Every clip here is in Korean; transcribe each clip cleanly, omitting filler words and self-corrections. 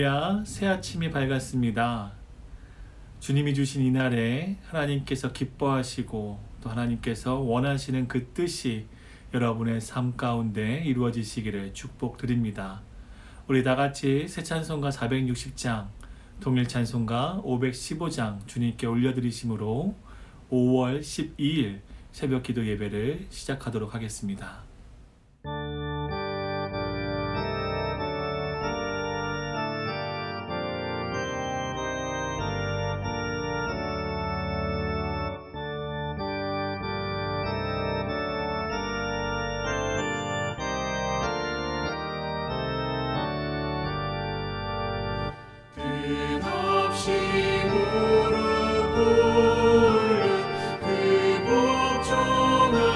할렐루야, 새 아침이 밝았습니다. 주님이 주신 이 날에 하나님께서 기뻐하시고 또 하나님께서 원하시는 그 뜻이 여러분의 삶 가운데 이루어지시기를 축복드립니다. 우리 다같이 새 찬송가 460장, 동일 찬송가 515장 주님께 올려드리심으로 5월 12일 새벽 기도 예배를 시작하도록 하겠습니다. 끝없이 무릎 꿇는 그 복종하니요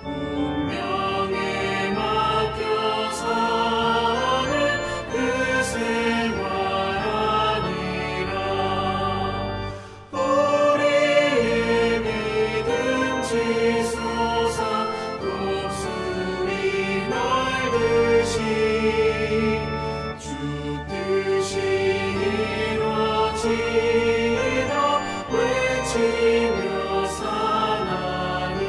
운명에 맡겨 사는 그 생활 아니라 우리의 믿음 지솟아 높으리 날듯이 외치며 사나니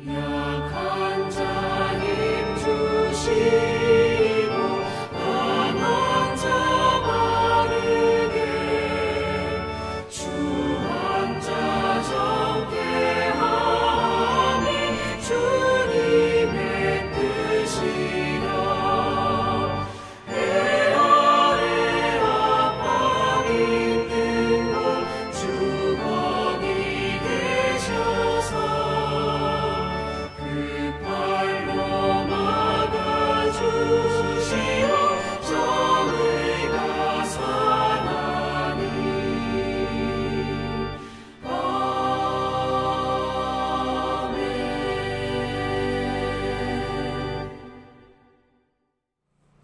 약한 자 힘 주시고 강한 자 바르게 주 한자 정케 하니 주님의 뜻이라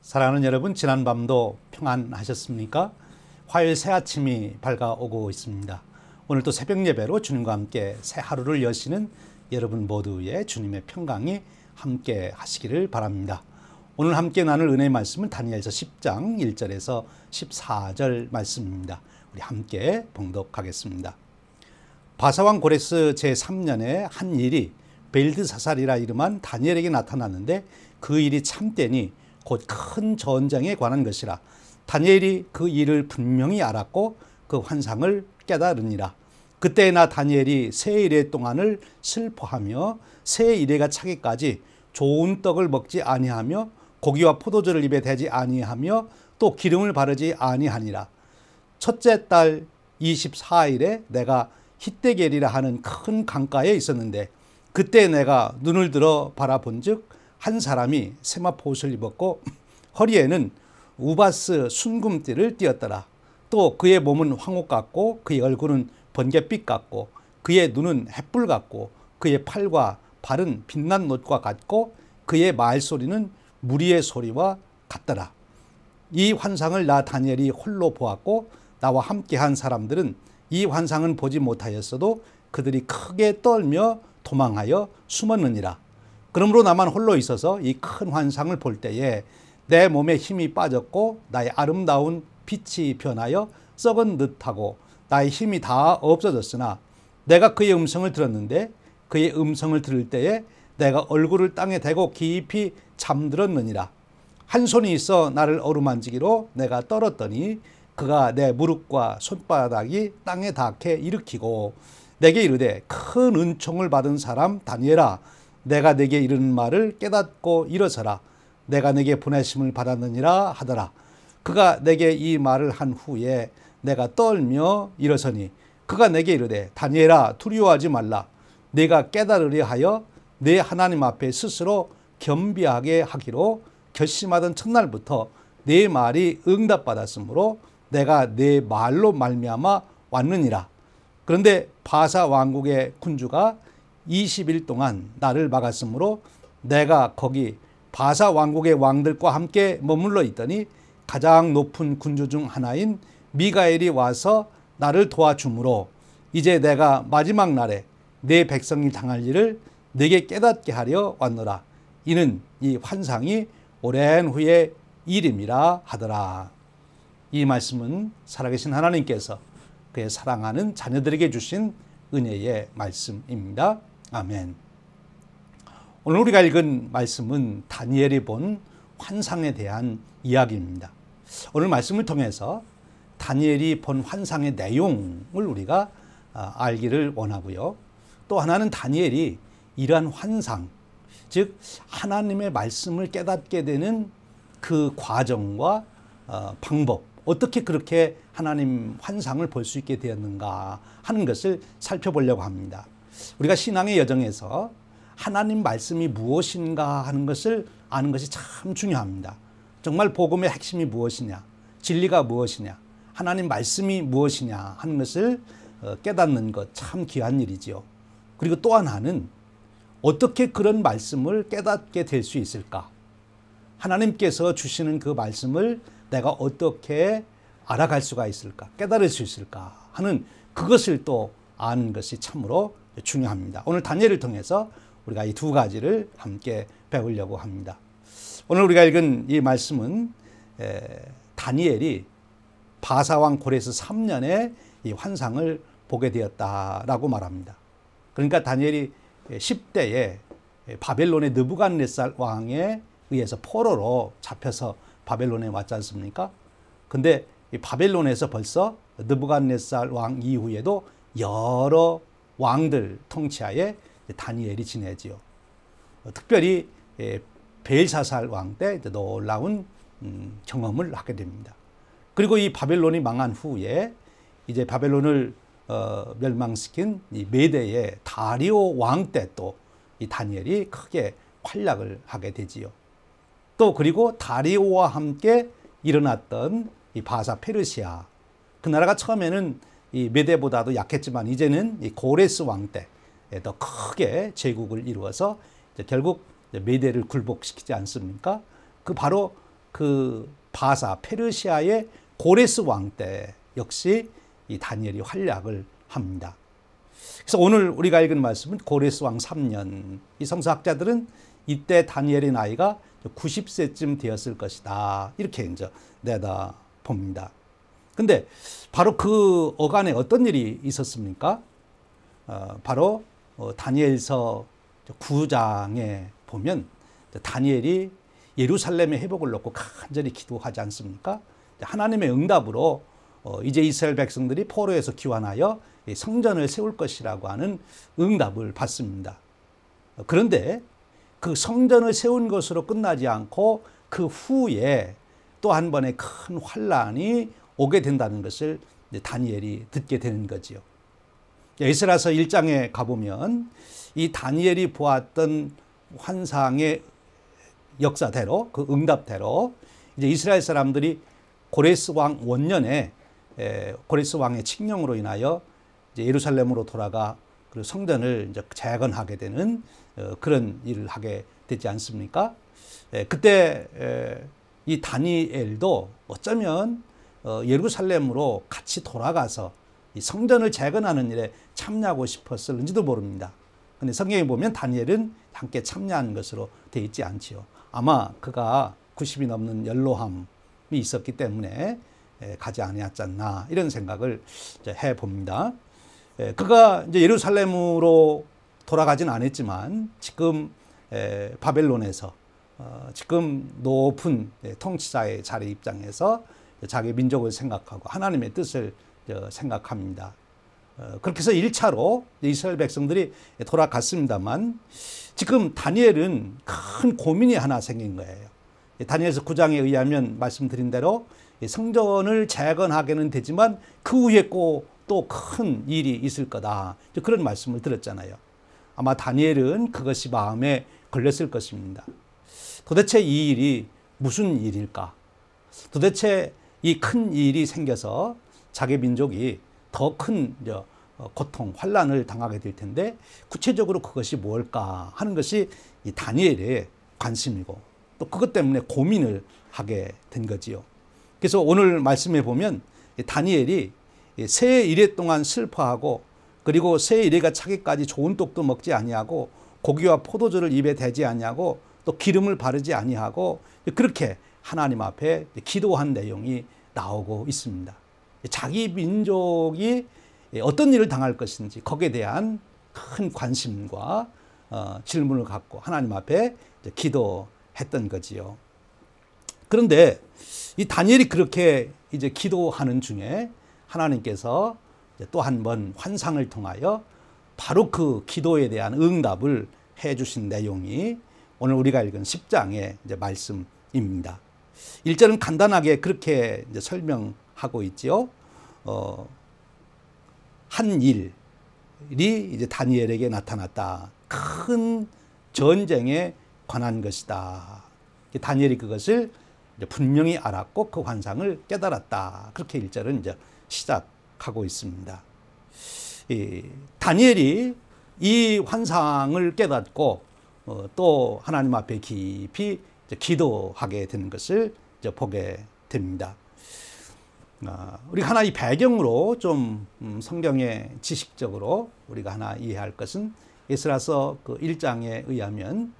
사랑하는 여러분, 지난밤도 평안하셨습니까? 화요일 새 아침이 밝아오고 있습니다. 오늘 또 새벽 예배로 주님과 함께 새 하루를 여시는 여러분 모두의 주님의 평강이 함께 하시기를 바랍니다. 오늘 함께 나눌 은혜의 말씀은 다니엘서 10장 1절에서 14절 말씀입니다. 우리 함께 봉독하겠습니다. 바사왕 고레스 제3년에 한 일이 벨드사살이라 이름한 다니엘에게 나타났는데 그 일이 참되니 곧 큰 전쟁에 관한 것이라. 다니엘이 그 일을 분명히 알았고 그 환상을 깨달으니라. 그때 나 다니엘이 새 이래 동안을 슬퍼하며 새 이래가 차기까지 좋은 떡을 먹지 아니하며 고기와 포도주를 입에 대지 아니하며 또 기름을 바르지 아니하니라. 첫째 달 24일에 내가 히데겔이라 하는 큰 강가에 있었는데 그때 내가 눈을 들어 바라본즉 한 사람이 세마포옷을 입었고 허리에는 우바스 순금띠를 띠었더라. 또 그의 몸은 황옥 같고 그의 얼굴은 번갯빛 같고 그의 눈은 햇불 같고 그의 팔과 발은 빛난 놋과 같고 그의 말소리는 무리의 소리와 같더라. 이 환상을 나 다니엘이 홀로 보았고 나와 함께한 사람들은 이 환상은 보지 못하였어도 그들이 크게 떨며 도망하여 숨었느니라. 그러므로 나만 홀로 있어서 이 큰 환상을 볼 때에 내 몸에 힘이 빠졌고 나의 아름다운 빛이 변하여 썩은 듯하고 나의 힘이 다 없어졌으나 내가 그의 음성을 들었는데 그의 음성을 들을 때에 내가 얼굴을 땅에 대고 깊이 잠들었느니라. 한 손이 있어 나를 어루만지기로 내가 떨었더니 그가 내 무릎과 손바닥이 땅에 닿게 일으키고 내게 이르되 큰 은총을 받은 사람 다니엘아, 내가 내게 이르는 말을 깨닫고 일어서라. 내가 내게 보내심을 받았느니라 하더라. 그가 내게 이 말을 한 후에 내가 떨며 일어서니 그가 내게 이르되 다니엘아, 두려워하지 말라. 내가 깨달으려 하여 내 하나님 앞에 스스로 겸비하게 하기로 결심하던 첫날부터 내 말이 응답받았으므로 내가 내 말로 말미암아 왔느니라. 그런데 바사 왕국의 군주가 20일 동안 나를 막았으므로 내가 거기 바사 왕국의 왕들과 함께 머물러 있더니 가장 높은 군주 중 하나인 미가엘이 와서 나를 도와주므로 이제 내가 마지막 날에 내 백성이 당할 일을 내게 깨닫게 하려 왔노라. 이는 이 환상이 오랜 후에 이름이라 하더라. 이 말씀은 살아계신 하나님께서 그의 사랑하는 자녀들에게 주신 은혜의 말씀입니다. 아멘. 오늘 우리가 읽은 말씀은 다니엘이 본 환상에 대한 이야기입니다. 오늘 말씀을 통해서 다니엘이 본 환상의 내용을 우리가 알기를 원하고요. 또 하나는 다니엘이 이러한 환상, 즉 하나님의 말씀을 깨닫게 되는 그 과정과 방법, 어떻게 그렇게 하나님 환상을 볼 수 있게 되었는가 하는 것을 살펴보려고 합니다. 우리가 신앙의 여정에서 하나님 말씀이 무엇인가 하는 것을 아는 것이 참 중요합니다. 정말 복음의 핵심이 무엇이냐, 진리가 무엇이냐, 하나님 말씀이 무엇이냐 하는 것을 깨닫는 것 참 귀한 일이지요. 그리고 또 하나는 어떻게 그런 말씀을 깨닫게 될 수 있을까? 하나님께서 주시는 그 말씀을 내가 어떻게 알아갈 수가 있을까? 깨달을 수 있을까? 하는 그것을 또 아는 것이 참으로 중요합니다. 오늘 다니엘을 통해서 우리가 이 두 가지를 함께 배우려고 합니다. 오늘 우리가 읽은 이 말씀은 다니엘이 바사왕 고레스 3년에 이 환상을 보게 되었다라고 말합니다. 그러니까 다니엘이 10대에 바벨론의 느부갓네살 왕에 의해서 포로로 잡혀서 바벨론에 왔지 않습니까? 근데 이 바벨론에서 벌써 느부갓네살 왕 이후에도 여러 왕들 통치하에 다니엘이 지내지요. 특별히 벨사살 왕 때 놀라운 경험을 하게 됩니다. 그리고 이 바벨론이 망한 후에 이제 바벨론을 멸망시킨 이 메대의 다리오 왕 때 또 이 다니엘이 크게 활약을 하게 되지요. 또 그리고 다리오와 함께 일어났던 이 바사 페르시아, 그 나라가 처음에는 이 메대보다도 약했지만 이제는 이 고레스 왕 때 더 크게 제국을 이루어서 이제 결국 메대를 굴복시키지 않습니까? 그 바로 그 바사 페르시아의 고레스 왕 때 역시 이 다니엘이 활약을 합니다. 그래서 오늘 우리가 읽은 말씀은 고레스 왕 3년. 이 성서학자들은 이때 다니엘의 나이가 90세쯤 되었을 것이다. 이렇게 이제 내다 봅니다. 근데 바로 그 어간에 어떤 일이 있었습니까? 바로 다니엘서 9장에 보면 다니엘이 예루살렘의 회복을 놓고 간절히 기도하지 않습니까? 하나님의 응답으로 이제 이스라엘 백성들이 포로에서 귀환하여 성전을 세울 것이라고 하는 응답을 받습니다. 그런데 그 성전을 세운 것으로 끝나지 않고 그 후에 또 한 번의 큰 환란이 오게 된다는 것을 다니엘이 듣게 되는 거지요. 에스라서 1장에 가보면 이 다니엘이 보았던 환상의 역사대로, 그 응답대로 이제 이스라엘 사람들이 고레스 왕 원년에 고레스 왕의 칙령으로 인하여 이제 예루살렘으로 돌아가 그리고 성전을 이제 재건하게 되는 그런 일을 하게 되지 않습니까? 그때 이 다니엘도 어쩌면 예루살렘으로 같이 돌아가서 이 성전을 재건하는 일에 참여하고 싶었을지도 모릅니다. 근데 성경에 보면 다니엘은 함께 참여하는 것으로 되어 있지 않지요. 아마 그가 90이 넘는 연로함이 있었기 때문에 가지 아니었지 않나 이런 생각을 해 봅니다. 그가 이제 예루살렘으로 돌아가진 않았지만 지금 바벨론에서 지금 높은 통치자의 자리 입장에서 자기 민족을 생각하고 하나님의 뜻을 생각합니다. 그렇게 해서 1차로 이스라엘 백성들이 돌아갔습니다만 지금 다니엘은 큰 고민이 하나 생긴 거예요. 다니엘서 9장에 의하면 말씀드린 대로 성전을 재건하게는 되지만 그 후에 또 큰 일이 있을 거다. 그런 말씀을 들었잖아요. 아마 다니엘은 그것이 마음에 걸렸을 것입니다. 도대체 이 일이 무슨 일일까? 도대체 이 큰 일이 생겨서 자기 민족이 더 큰 고통, 환란을 당하게 될 텐데 구체적으로 그것이 뭘까 하는 것이 이 다니엘의 관심이고 또 그것 때문에 고민을 하게 된 거지요. 그래서 오늘 말씀에 보면 다니엘이 새 이래 동안 슬퍼하고 그리고 새 이래가 차기까지 좋은 떡도 먹지 아니하고 고기와 포도주를 입에 대지 아니하고 또 기름을 바르지 아니하고 그렇게 하나님 앞에 기도한 내용이 나오고 있습니다. 자기 민족이 어떤 일을 당할 것인지 거기에 대한 큰 관심과 질문을 갖고 하나님 앞에 기도했던 거지요. 그런데 이 다니엘이 그렇게 이제 기도하는 중에 하나님께서 또 한 번 환상을 통하여 바로 그 기도에 대한 응답을 해 주신 내용이 오늘 우리가 읽은 10장의 이제 말씀입니다. 1절은 간단하게 그렇게 이제 설명하고 있지요. 한 일이 이제 다니엘에게 나타났다. 큰 전쟁에 관한 것이다. 다니엘이 그것을 이제 분명히 알았고 그 환상을 깨달았다. 그렇게 1절은 이제 시작하고 있습니다. 다니엘이 이 환상을 깨닫고 또 하나님 앞에 깊이 기도하게 되는 것을 이제 보게 됩니다. 우리 하나 이 배경으로 좀 성경의 지식적으로 우리가 하나 이해할 것은 에스라서 그 1장에 의하면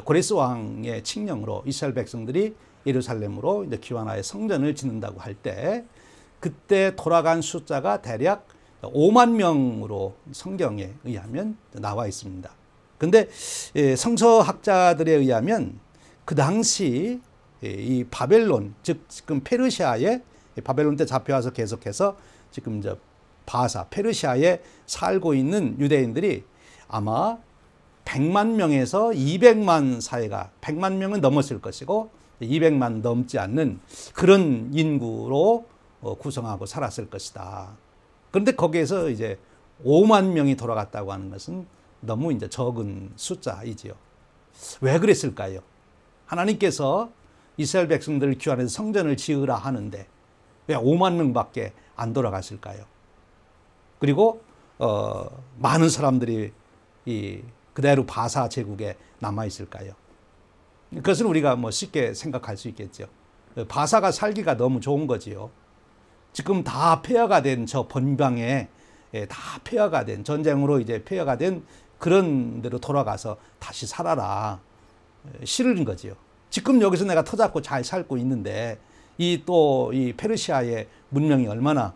고레스 왕의 칙령으로 이스라엘 백성들이 예루살렘으로 이제 기환하여 성전을 짓는다고 할 때 그때 돌아간 숫자가 대략 5만 명으로 성경에 의하면 나와 있습니다. 근데 성서학자들에 의하면 그 당시 이 바벨론, 즉 지금 페르시아에 바벨론 때 잡혀와서 계속해서 지금 이제 바사, 페르시아에 살고 있는 유대인들이 아마 100만 명에서 200만 사이가 100만 명은 넘었을 것이고 200만 넘지 않는 그런 인구로 구성하고 살았을 것이다. 그런데 거기에서 이제 5만 명이 돌아갔다고 하는 것은 너무 이제 적은 숫자이지요. 왜 그랬을까요? 하나님께서 이스라엘 백성들을 귀환해서 성전을 지으라 하는데 왜 5만 명밖에 안 돌아갔을까요? 그리고 많은 사람들이 그대로 바사 제국에 남아 있을까요? 그것은 우리가 뭐 쉽게 생각할 수 있겠죠. 바사가 살기가 너무 좋은 거지요. 지금 다 폐허가 된 저 번방에 다 폐허가 된 전쟁으로 이제 폐허가 된 그런 데로 돌아가서 다시 살아라. 싫은 거지요. 지금 여기서 내가 터잡고 잘 살고 있는데 이 페르시아의 문명이 얼마나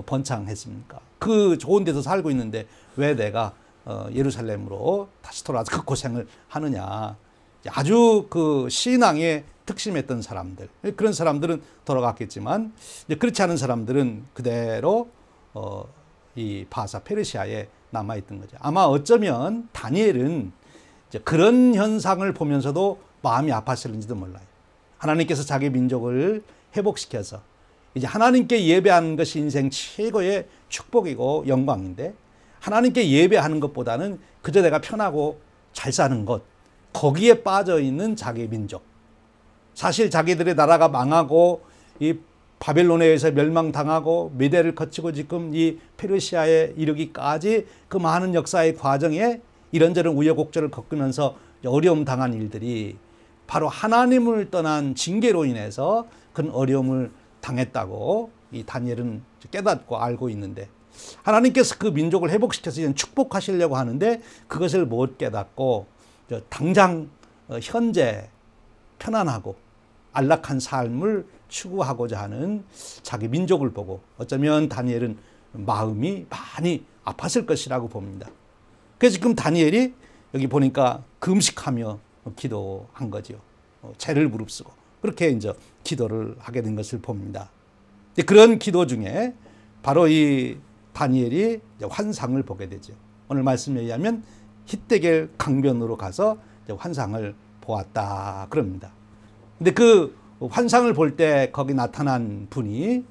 번창했습니까? 그 좋은 데서 살고 있는데 왜 내가 예루살렘으로 다시 돌아와서 그 고생을 하느냐. 아주 그 신앙에 특심했던 사람들, 그런 사람들은 돌아갔겠지만 그렇지 않은 사람들은 그대로 이 바사 페르시아에 남아있던 거죠. 아마 어쩌면 다니엘은 이제 그런 현상을 보면서도 마음이 아팠을는지도 몰라요. 하나님께서 자기 민족을 회복시켜서 이제 하나님께 예배하는 것이 인생 최고의 축복이고 영광인데 하나님께 예배하는 것보다는 그저 내가 편하고 잘 사는 것, 거기에 빠져 있는 자기 민족. 사실 자기들의 나라가 망하고 이 바벨론에 의해서 멸망당하고 미대를 거치고 지금 이 페르시아에 이르기까지 그 많은 역사의 과정에 이런저런 우여곡절을 겪으면서 어려움 당한 일들이 바로 하나님을 떠난 징계로 인해서 그런 어려움을 당했다고 이 다니엘은 깨닫고 알고 있는데 하나님께서 그 민족을 회복시켜서 이제 축복하시려고 하는데 그것을 못 깨닫고 당장 현재 편안하고 안락한 삶을 추구하고자 하는 자기 민족을 보고 어쩌면 다니엘은 마음이 많이 아팠을 것이라고 봅니다. 그래서 지금 다니엘이 여기 보니까 금식하며 기도한 거죠. 죄를 무릅쓰고 그렇게 이제 기도를 하게 된 것을 봅니다. 그런 기도 중에 바로 이 다니엘이 환상을 보게 되죠. 오늘 말씀에 의하면 hitdekel 강변으로 가서 환상을 보았다 그럽니다. 근데 그 환상을 볼 때 거기 나타난 분이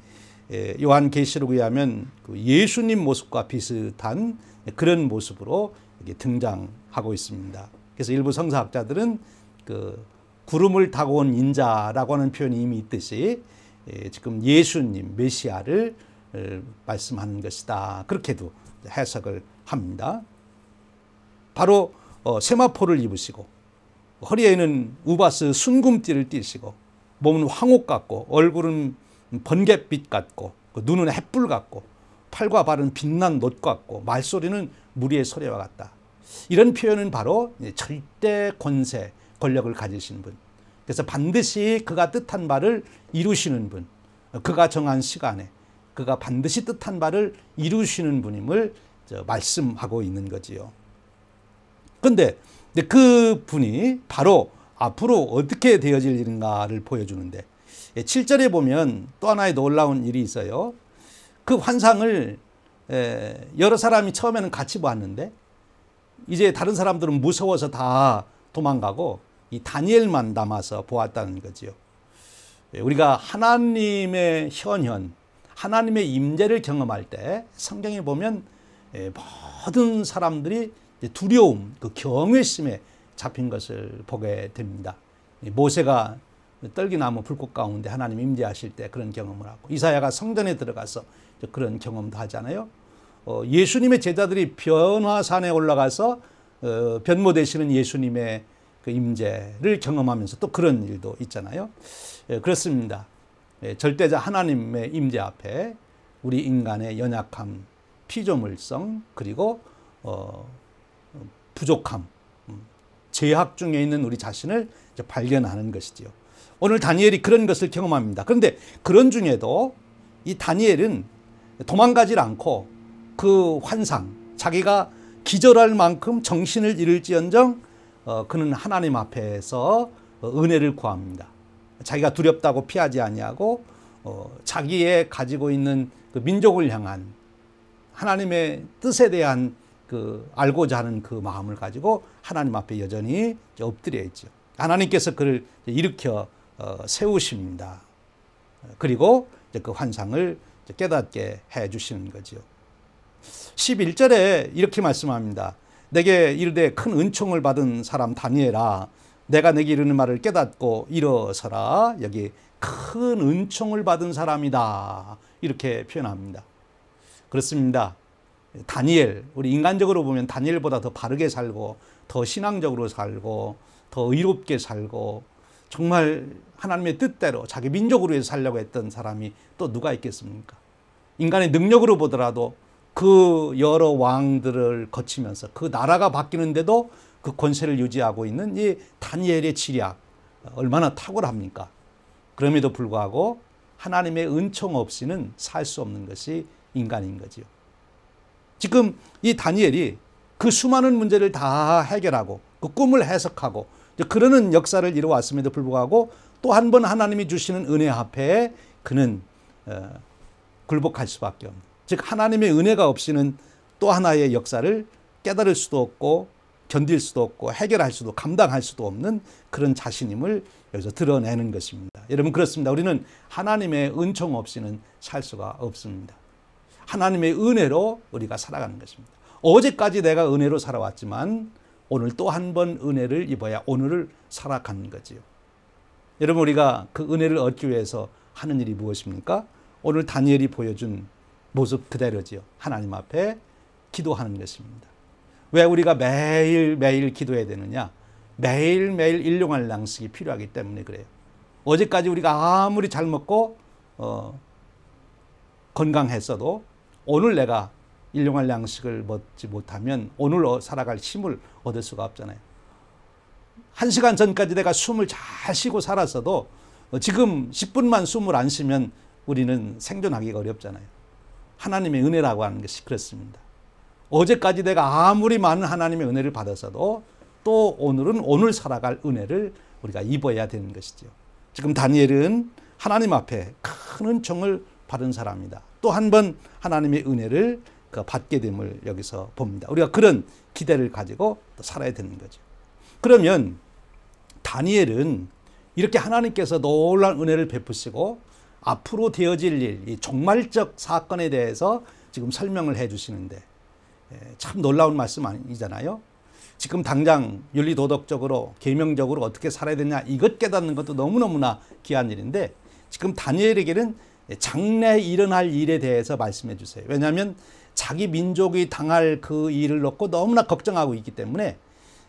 요한계시록에 의하면 그 예수님 모습과 비슷한 그런 모습으로 등장하고 있습니다. 그래서 일부 성서학자들은 그 구름을 타고 온 인자라고 하는 표현이 이미 있듯이 지금 예수님 메시아를 말씀하는 것이다. 그렇게도 해석을 합니다. 바로 세마포를 입으시고 허리에는 우바스 순금띠를 띠시고 몸은 황옥 같고 얼굴은 번갯빛 같고 눈은 햇불 같고 팔과 발은 빛난 놋 같고 말소리는 무리의 소리와 같다. 이런 표현은 바로 절대 권세, 권력을 가지신 분. 그래서 반드시 그가 뜻한 바를 이루시는 분. 그가 정한 시간에 그가 반드시 뜻한 바를 이루시는 분임을 말씀하고 있는 거지요. 그런데 그 분이 바로 앞으로 어떻게 되어질 일인가를 보여주는데 7절에 보면 또 하나의 놀라운 일이 있어요. 그 환상을 여러 사람이 처음에는 같이 보았는데 이제 다른 사람들은 무서워서 다 도망가고 이 다니엘만 남아서 보았다는 거지요. 우리가 하나님의 현현, 하나님의 임재를 경험할 때 성경에 보면 모든 사람들이 두려움, 그 경외심에 잡힌 것을 보게 됩니다. 모세가 떨기나무 불꽃 가운데 하나님 임재하실 때 그런 경험을 하고 이사야가 성전에 들어가서 그런 경험도 하잖아요. 예수님의 제자들이 변화산에 올라가서 변모 되시는 예수님의 그 임재를 경험하면서 또 그런 일도 있잖아요. 그렇습니다. 절대자 하나님의 임재 앞에 우리 인간의 연약함, 피조물성, 그리고 부족함, 죄악 중에 있는 우리 자신을 발견하는 것이지요. 오늘 다니엘이 그런 것을 경험합니다. 그런데 그런 중에도 이 다니엘은 도망가질 않고 그 환상, 자기가 기절할 만큼 정신을 잃을지언정 그는 하나님 앞에서 은혜를 구합니다. 자기가 두렵다고 피하지 아니하고 자기의 가지고 있는 그 민족을 향한 하나님의 뜻에 대한 그 알고자 하는 그 마음을 가지고 하나님 앞에 여전히 엎드려 있죠. 하나님께서 그를 일으켜 세우십니다. 그리고 그 환상을 깨닫게 해 주시는 거죠. 11절에 이렇게 말씀합니다. 내게 이르되 큰 은총을 받은 사람 다니엘아, 내가 내게 이르는 말을 깨닫고 일어서라. 여기 큰 은총을 받은 사람이다. 이렇게 표현합니다. 그렇습니다. 다니엘, 우리 인간적으로 보면 다니엘보다 더 바르게 살고 더 신앙적으로 살고 더 의롭게 살고 정말 하나님의 뜻대로 자기 민족으로 해서 살려고 했던 사람이 또 누가 있겠습니까? 인간의 능력으로 보더라도 그 여러 왕들을 거치면서 그 나라가 바뀌는데도 그 권세를 유지하고 있는 이 다니엘의 지략 얼마나 탁월합니까? 그럼에도 불구하고 하나님의 은총 없이는 살 수 없는 것이 인간인 거지요. 지금 이 다니엘이 그 수많은 문제를 다 해결하고 그 꿈을 해석하고 그러는 역사를 이루어왔음에도 불구하고 또 한 번 하나님이 주시는 은혜 앞에 그는 굴복할 수밖에 없는, 즉 하나님의 은혜가 없이는 또 하나의 역사를 깨달을 수도 없고 견딜 수도 없고 해결할 수도 감당할 수도 없는 그런 자신임을 여기서 드러내는 것입니다. 여러분 그렇습니다. 우리는 하나님의 은총 없이는 살 수가 없습니다. 하나님의 은혜로 우리가 살아가는 것입니다. 어제까지 내가 은혜로 살아왔지만 오늘 또 한 번 은혜를 입어야 오늘을 살아가는 거지요. 여러분 우리가 그 은혜를 얻기 위해서 하는 일이 무엇입니까? 오늘 다니엘이 보여준 모습 그대로지요. 하나님 앞에 기도하는 것입니다. 왜 우리가 매일매일 기도해야 되느냐? 매일매일 일용할 양식이 필요하기 때문에 그래요. 어제까지 우리가 아무리 잘 먹고 건강했어도 오늘 내가 일용할 양식을 먹지 못하면 오늘 살아갈 힘을 얻을 수가 없잖아요. 1시간 전까지 내가 숨을 잘 쉬고 살았어도 지금 10분만 숨을 안 쉬면 우리는 생존하기가 어렵잖아요. 하나님의 은혜라고 하는 것이 그렇습니다. 어제까지 내가 아무리 많은 하나님의 은혜를 받았어도 또 오늘은 오늘 살아갈 은혜를 우리가 입어야 되는 것이죠. 지금 다니엘은 하나님 앞에 큰 은총을 받은 사람이다. 또 한 번 하나님의 은혜를 받게 됨을 여기서 봅니다. 우리가 그런 기대를 가지고 또 살아야 되는 거죠. 그러면 다니엘은 이렇게 하나님께서 놀라운 은혜를 베푸시고 앞으로 되어질 일, 이 종말적 사건에 대해서 지금 설명을 해 주시는데 참 놀라운 말씀 아니잖아요. 지금 당장 윤리도덕적으로 계명적으로 어떻게 살아야 되냐 이것 깨닫는 것도 너무너무나 귀한 일인데 지금 다니엘에게는 장래에 일어날 일에 대해서 말씀해 주세요. 왜냐하면 자기 민족이 당할 그 일을 놓고 너무나 걱정하고 있기 때문에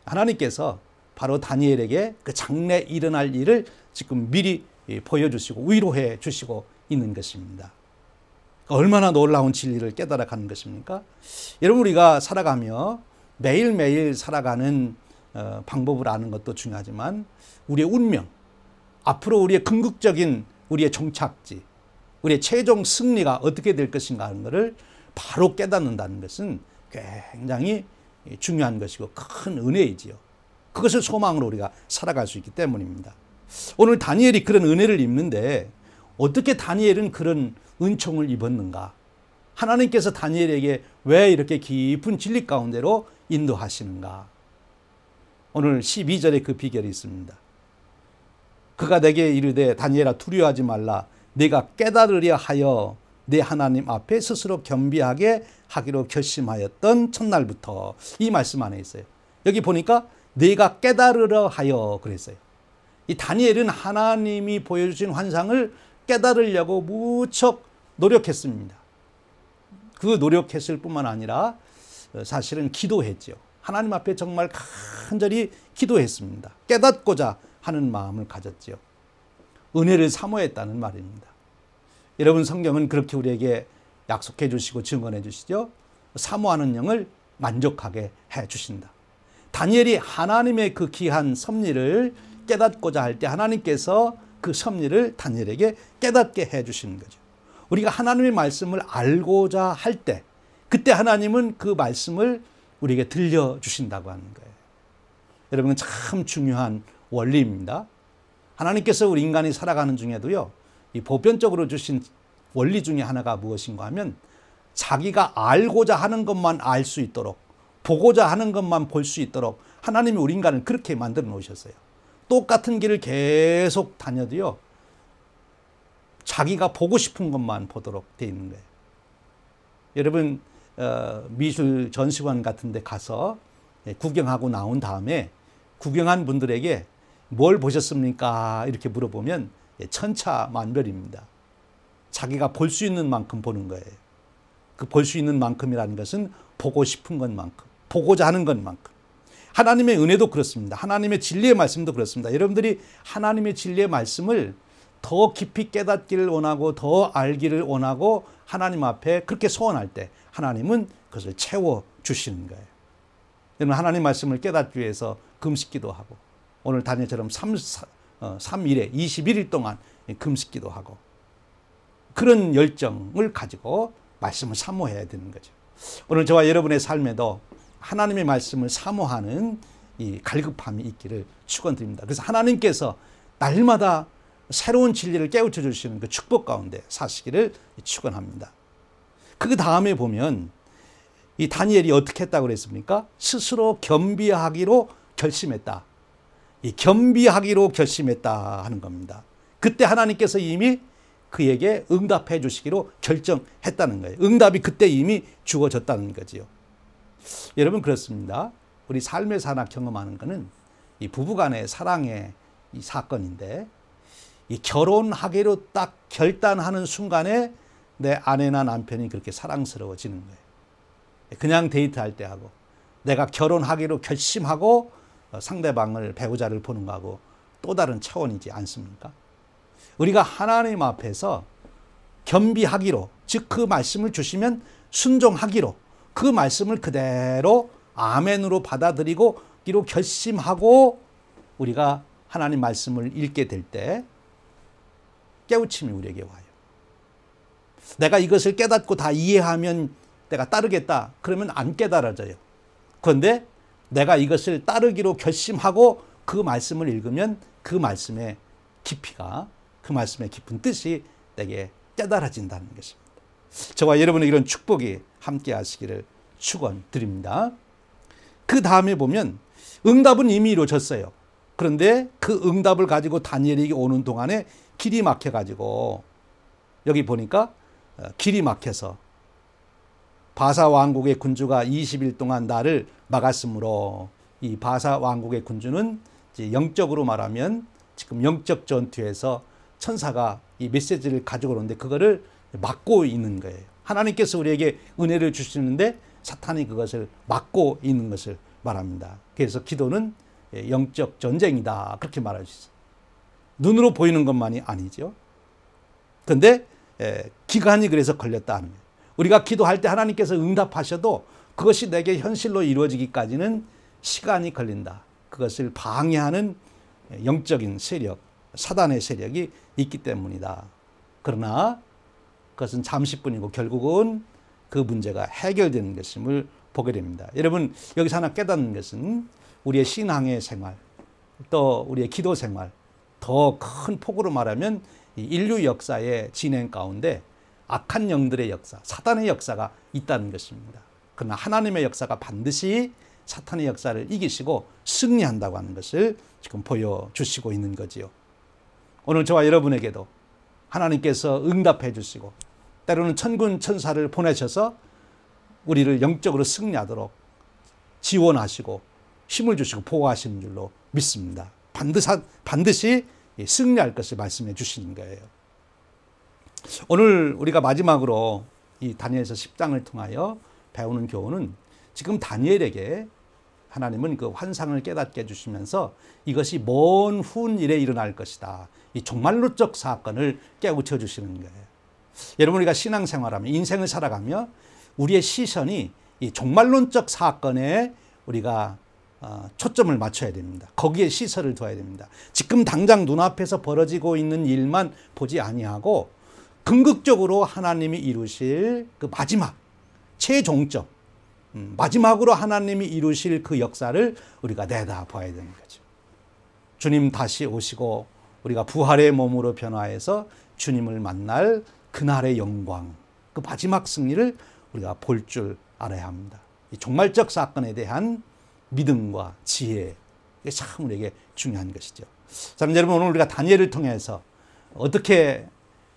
하나님께서 바로 다니엘에게 그 장래에 일어날 일을 지금 미리 보여주시고 위로해 주시고 있는 것입니다. 얼마나 놀라운 진리를 깨달아 가는 것입니까? 여러분 우리가 살아가며 매일매일 살아가는 방법을 아는 것도 중요하지만 우리의 운명, 앞으로 우리의 궁극적인 우리의 종착지, 우리의 최종 승리가 어떻게 될 것인가 하는 것을 바로 깨닫는다는 것은 굉장히 중요한 것이고 큰 은혜이지요. 그것을 소망으로 우리가 살아갈 수 있기 때문입니다. 오늘 다니엘이 그런 은혜를 입는데 어떻게 다니엘은 그런 은총을 입었는가? 하나님께서 다니엘에게 왜 이렇게 깊은 진리 가운데로 인도하시는가? 오늘 12절에 그 비결이 있습니다. 그가 내게 이르되 다니엘아 두려워하지 말라. 내가 깨달으려 하여 내 하나님 앞에 스스로 겸비하게 하기로 결심하였던 첫날부터. 이 말씀 안에 있어요. 여기 보니까 내가 깨달으려 하여 그랬어요. 이 다니엘은 하나님이 보여주신 환상을 깨달으려고 무척 노력했습니다. 그 노력했을 뿐만 아니라 사실은 기도했죠. 하나님 앞에 정말 간절히 기도했습니다. 깨닫고자 하는 마음을 가졌죠. 은혜를 사모했다는 말입니다. 여러분, 성경은 그렇게 우리에게 약속해 주시고 증언해 주시죠. 사모하는 영을 만족하게 해 주신다. 다니엘이 하나님의 그 귀한 섭리를 깨닫고자 할 때 하나님께서 그 섭리를 다니엘에게 깨닫게 해 주시는 거죠. 우리가 하나님의 말씀을 알고자 할 때 그때 하나님은 그 말씀을 우리에게 들려주신다고 하는 거예요. 여러분, 참 중요한 원리입니다. 하나님께서 우리 인간이 살아가는 중에도요, 이 보편적으로 주신 원리 중에 하나가 무엇인가 하면 자기가 알고자 하는 것만 알 수 있도록, 보고자 하는 것만 볼 수 있도록 하나님이 우리 인간을 그렇게 만들어 놓으셨어요. 똑같은 길을 계속 다녀도요, 자기가 보고 싶은 것만 보도록 되어 있는 거예요. 여러분, 미술 전시관 같은 데 가서 구경하고 나온 다음에 구경한 분들에게 뭘 보셨습니까? 이렇게 물어보면 천차만별입니다. 자기가 볼 수 있는 만큼 보는 거예요. 그 볼 수 있는 만큼이라는 것은 보고 싶은 것만큼, 보고자 하는 것만큼. 하나님의 은혜도 그렇습니다. 하나님의 진리의 말씀도 그렇습니다. 여러분들이 하나님의 진리의 말씀을 더 깊이 깨닫기를 원하고 더 알기를 원하고 하나님 앞에 그렇게 소원할 때 하나님은 그것을 채워주시는 거예요. 여러분, 하나님 말씀을 깨닫기 위해서 금식기도 하고 오늘 다니엘처럼 3일에 21일 동안 금식기도 하고 그런 열정을 가지고 말씀을 사모해야 되는 거죠. 오늘 저와 여러분의 삶에도 하나님의 말씀을 사모하는 이 갈급함이 있기를 축원드립니다. 그래서 하나님께서 날마다 새로운 진리를 깨우쳐 주시는 그 축복 가운데 사시기를 축원합니다. 그 다음에 보면 이 다니엘이 어떻게 했다고 그랬습니까? 스스로 겸비하기로 결심했다. 이 겸비하기로 결심했다 하는 겁니다. 그때 하나님께서 이미 그에게 응답해 주시기로 결정했다는 거예요. 응답이 그때 이미 주어졌다는 거지요. 여러분, 그렇습니다. 우리 삶의 산악 경험하는 것은 이 부부간의 사랑의 이 사건인데 이 결혼하기로 딱 결단하는 순간에 내 아내나 남편이 그렇게 사랑스러워지는 거예요. 그냥 데이트할 때 하고 내가 결혼하기로 결심하고 상대방을, 배우자를 보는 거하고 또 다른 차원이지 않습니까? 우리가 하나님 앞에서 겸비하기로, 즉 그 말씀을 주시면 순종하기로, 그 말씀을 그대로 아멘으로 받아들이고 기로 결심하고 우리가 하나님 말씀을 읽게 될 때 깨우침이 우리에게 와요. 내가 이것을 깨닫고 다 이해하면 내가 따르겠다. 그러면 안 깨달아져요. 그런데 내가 이것을 따르기로 결심하고 그 말씀을 읽으면 그 말씀의 깊이가, 그 말씀의 깊은 뜻이 내게 깨달아진다는 것입니다. 저와 여러분의 이런 축복이 함께 하시기를 축원드립니다. 그 다음에 보면 응답은 이미 이루어졌어요. 그런데 그 응답을 가지고 다니엘에게 오는 동안에 길이 막혀가지고 여기 보니까 길이 막혀서 바사 왕국의 군주가 20일 동안 나를 막았으므로, 이 바사 왕국의 군주는 이제 영적으로 말하면 지금 영적 전투에서 천사가 이 메시지를 가지고 오는데 그거를 막고 있는 거예요. 하나님께서 우리에게 은혜를 주시는데 사탄이 그것을 막고 있는 것을 말합니다. 그래서 기도는 영적 전쟁이다, 그렇게 말할 수 있어요. 눈으로 보이는 것만이 아니죠. 그런데 기간이 그래서 걸렸다 하는 거예요. 우리가 기도할 때 하나님께서 응답하셔도 그것이 내게 현실로 이루어지기까지는 시간이 걸린다. 그것을 방해하는 영적인 세력, 사단의 세력이 있기 때문이다. 그러나 그것은 잠시뿐이고 결국은 그 문제가 해결되는 것임을 보게 됩니다. 여러분, 여기서 하나 깨닫는 것은 우리의 신앙의 생활, 또 우리의 기도 생활, 더 큰 폭으로 말하면 인류 역사의 진행 가운데 악한 영들의 역사, 사단의 역사가 있다는 것입니다. 그러나 하나님의 역사가 반드시 사탄의 역사를 이기시고 승리한다고 하는 것을 지금 보여주시고 있는 거지요. 오늘 저와 여러분에게도 하나님께서 응답해 주시고 때로는 천군 천사를 보내셔서 우리를 영적으로 승리하도록 지원하시고 힘을 주시고 보호하시는 줄로 믿습니다. 반드시 승리할 것을 말씀해 주시는 거예요. 오늘 우리가 마지막으로 이 다니엘서 10장을 통하여 배우는 교훈은 지금 다니엘에게 하나님은 그 환상을 깨닫게 해주시면서 이것이 먼 후일에 일어날 것이다. 이 종말론적 사건을 깨우쳐 주시는 거예요. 여러분, 우리가 신앙생활하며 인생을 살아가며 우리의 시선이 이 종말론적 사건에 우리가 초점을 맞춰야 됩니다. 거기에 시선을 둬야 됩니다. 지금 당장 눈앞에서 벌어지고 있는 일만 보지 아니하고 궁극적으로 하나님이 이루실 그 마지막 최종점, 마지막으로 하나님이 이루실 그 역사를 우리가 내다봐야 되는 거죠. 주님 다시 오시고 우리가 부활의 몸으로 변화해서 주님을 만날 그날의 영광, 그 마지막 승리를 우리가 볼 줄 알아야 합니다. 이 종말적 사건에 대한 믿음과 지혜, 이게 참 우리에게 중요한 것이죠. 자, 여러분, 오늘 우리가 다니엘을 통해서 어떻게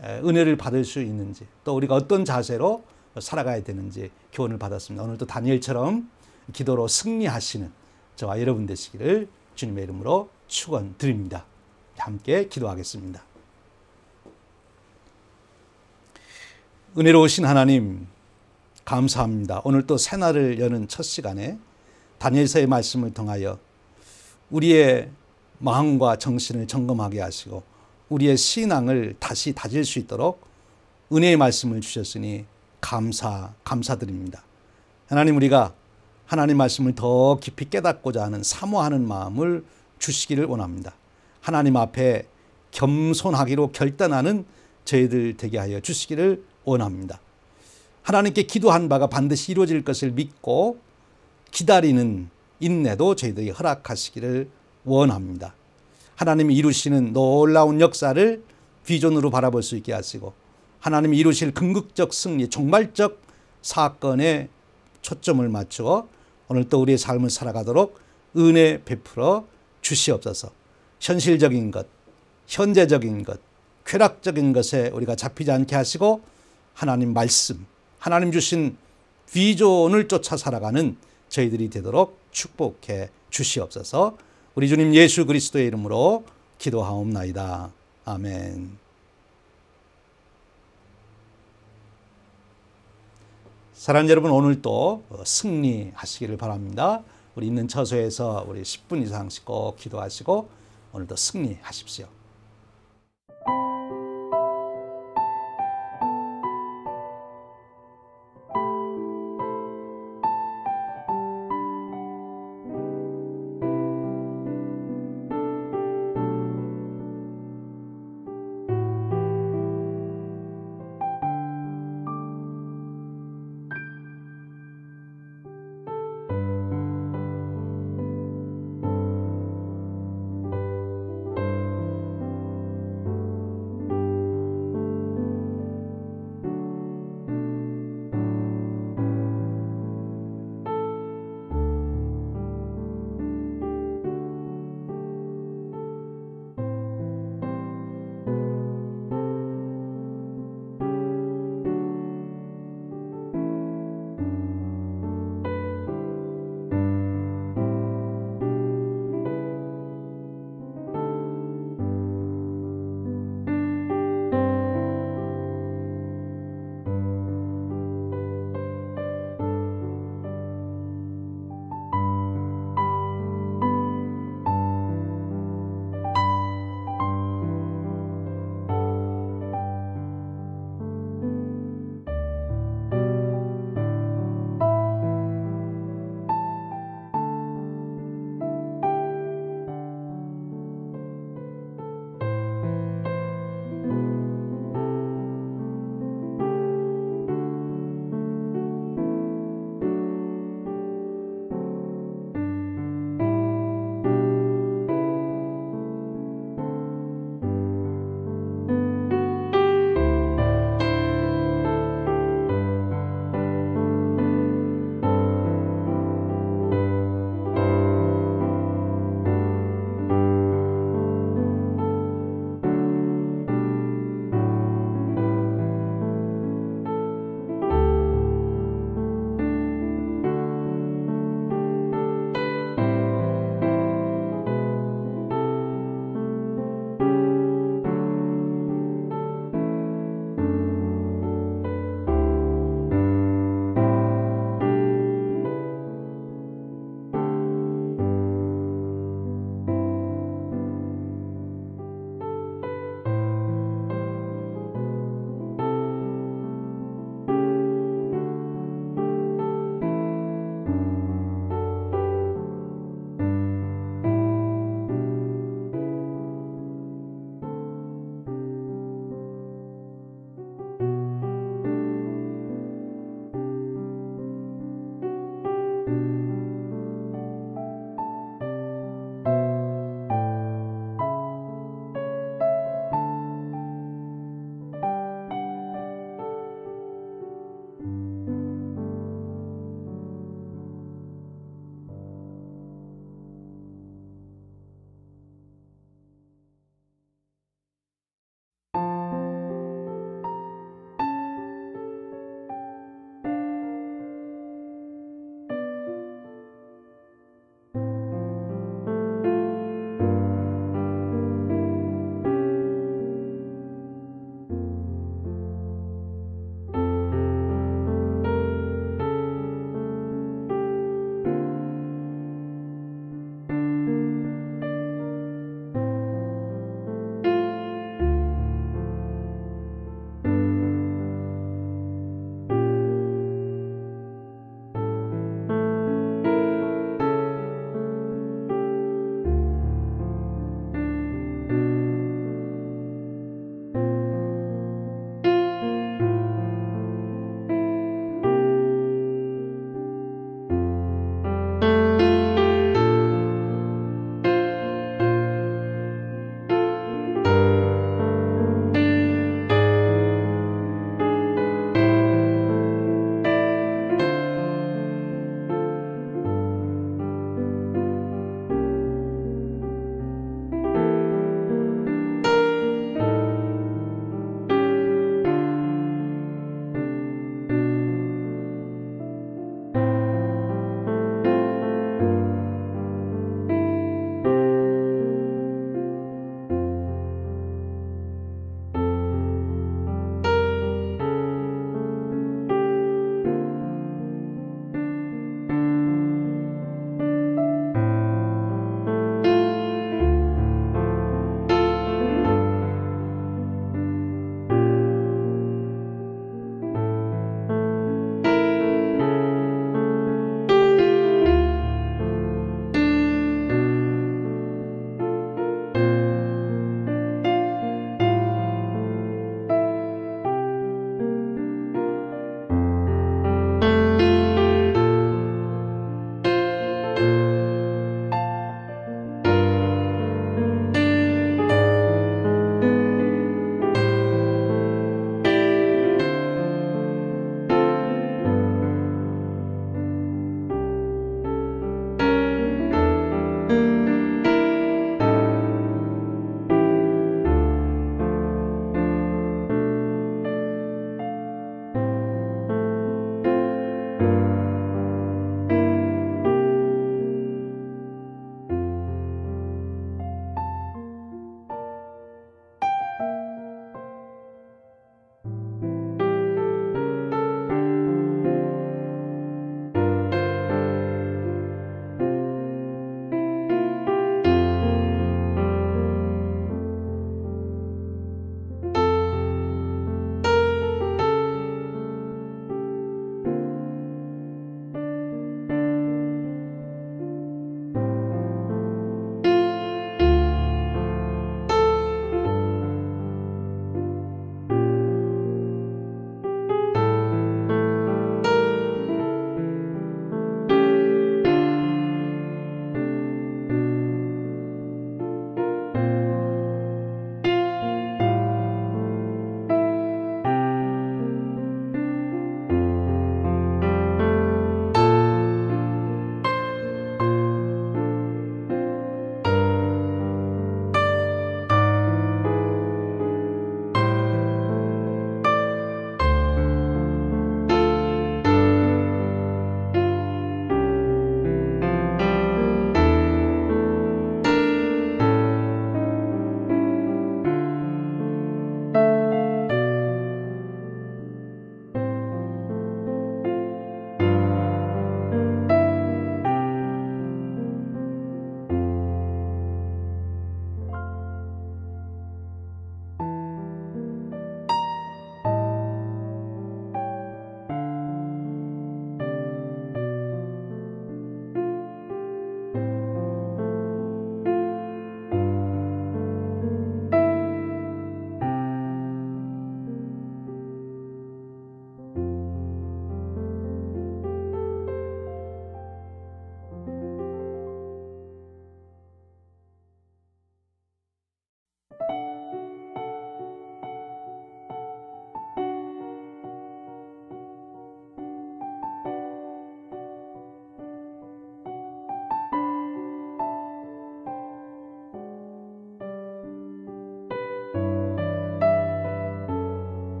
은혜를 받을 수 있는지, 또 우리가 어떤 자세로 살아가야 되는지 교훈을 받았습니다. 오늘도 다니엘처럼 기도로 승리하시는 저와 여러분 되시기를 주님의 이름으로 축원드립니다. 함께 기도하겠습니다. 은혜로우신 하나님, 감사합니다. 오늘 또 새날을 여는 첫 시간에 다니엘서의 말씀을 통하여 우리의 마음과 정신을 점검하게 하시고 우리의 신앙을 다시 다질 수 있도록 은혜의 말씀을 주셨으니 감사드립니다. 하나님, 우리가 하나님 말씀을 더 깊이 깨닫고자 하는 사모하는 마음을 주시기를 원합니다. 하나님 앞에 겸손하기로 결단하는 저희들 되게 하여 주시기를 원합니다. 하나님께 기도한 바가 반드시 이루어질 것을 믿고 기다리는 인내도 저희들에게 허락하시기를 원합니다. 하나님이 이루시는 놀라운 역사를 비전으로 바라볼 수 있게 하시고 하나님이 이루실 궁극적 승리, 종말적 사건에 초점을 맞추어 오늘 또 우리의 삶을 살아가도록 은혜 베풀어 주시옵소서. 현실적인 것, 현재적인 것, 쾌락적인 것에 우리가 잡히지 않게 하시고 하나님 말씀, 하나님 주신 비전을 쫓아 살아가는 저희들이 되도록 축복해 주시옵소서. 우리 주님 예수 그리스도의 이름으로 기도하옵나이다. 아멘. 사랑하는 여러분, 오늘도 승리하시기를 바랍니다. 우리 있는 처소에서 우리 10분 이상씩 꼭 기도하시고 오늘도 승리하십시오.